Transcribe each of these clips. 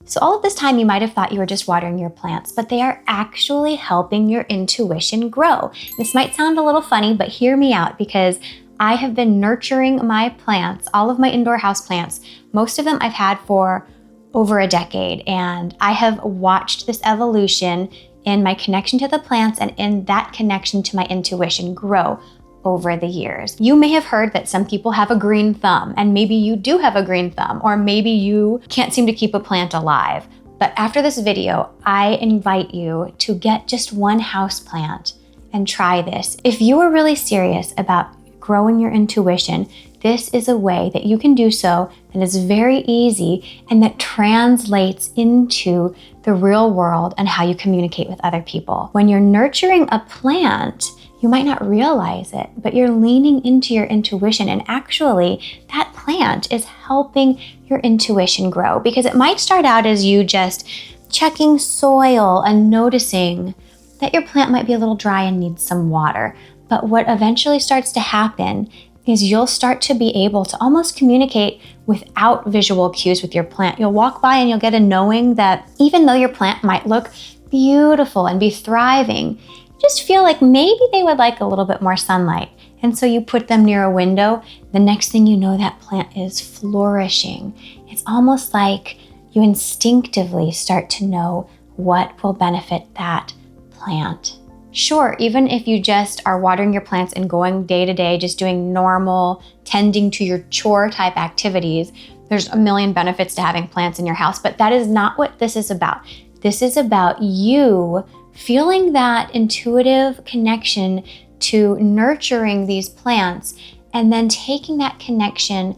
So all of this time you might have thought you were just watering your plants, but they are actually helping your intuition grow. This might sound a little funny, but hear me out, because I have been nurturing my plants, all of my indoor house plants. Most of them I've had for over a decade, and I have watched this evolution in my connection to the plants and in that connection to my intuition grow over the years. You may have heard that some people have a green thumb, and maybe you do have a green thumb, or maybe you can't seem to keep a plant alive. But after this video, I invite you to get just one house plant and try this. If you are really serious about growing your intuition, this is a way that you can do so that is very easy and that translates into the real world and how you communicate with other people. When you're nurturing a plant, you might not realize it, but you're leaning into your intuition, and actually that plant is helping your intuition grow, because it might start out as you just checking soil and noticing that your plant might be a little dry and needs some water. But what eventually starts to happen is you'll start to be able to almost communicate without visual cues with your plant. You'll walk by and you'll get a knowing that even though your plant might look beautiful and be thriving, you just feel like maybe they would like a little bit more sunlight. And so you put them near a window. The next thing you know, that plant is flourishing. It's almost like you instinctively start to know what will benefit that plant. Sure, even if you just are watering your plants and going day to day, just doing normal, tending to your chore type activities, there's a million benefits to having plants in your house, but that is not what this is about. This is about you feeling that intuitive connection to nurturing these plants, and then taking that connection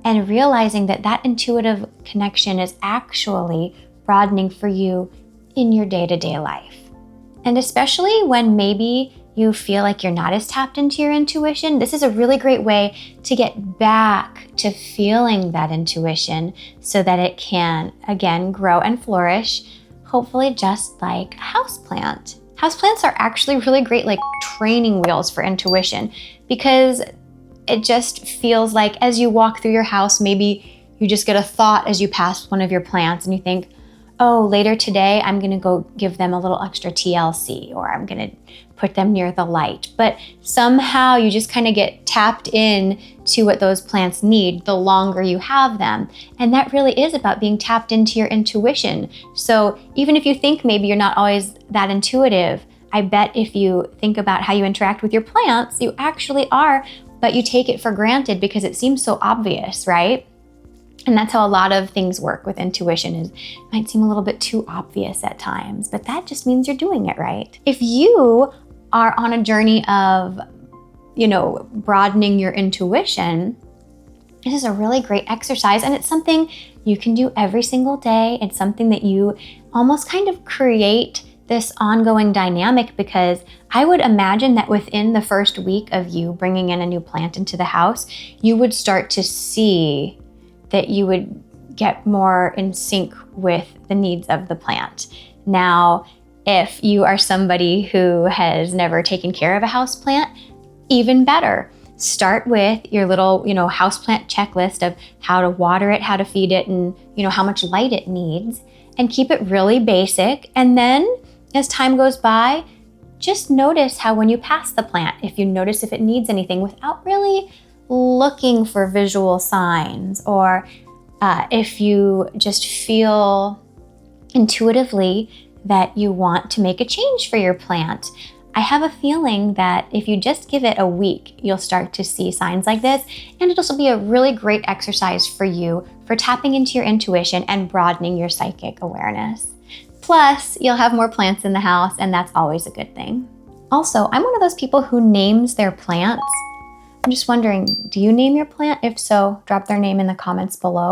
and realizing that that intuitive connection is actually broadening for you in your day-to-day life. And especially when maybe you feel like you're not as tapped into your intuition, this is a really great way to get back to feeling that intuition so that it can, again, grow and flourish, hopefully just like a houseplant. Houseplants are actually really great like training wheels for intuition, because it just feels like as you walk through your house, maybe you just get a thought as you pass one of your plants and you think, oh, later today, I'm gonna go give them a little extra TLC, or I'm gonna put them near the light. But somehow you just kind of get tapped in to what those plants need the longer you have them. And that really is about being tapped into your intuition. So even if you think maybe you're not always that intuitive, I bet if you think about how you interact with your plants, you actually are, but you take it for granted because it seems so obvious, right? And that's how a lot of things work with intuition. Is it might seem a little bit too obvious at times, but that just means you're doing it right. If you are on a journey of, broadening your intuition, this is a really great exercise, and it's something you can do every single day. It's something that you almost kind of create this ongoing dynamic, because I would imagine that within the first week of you bringing in a new plant into the house, you would start to see that you would get more in sync with the needs of the plant. Now, if you are somebody who has never taken care of a houseplant, even better. Start with your little, houseplant checklist of how to water it, how to feed it, and, how much light it needs, and keep it really basic. And then as time goes by, just notice how when you pass the plant, if you notice if it needs anything without really looking for visual signs, or if you just feel intuitively that you want to make a change for your plant. I have a feeling that if you just give it a week, you'll start to see signs like this, and it'll also be a really great exercise for you for tapping into your intuition and broadening your psychic awareness. Plus, you'll have more plants in the house, and that's always a good thing. Also, I'm one of those people who names their plants. I'm just wondering, do you name your plant? If so, drop their name in the comments below.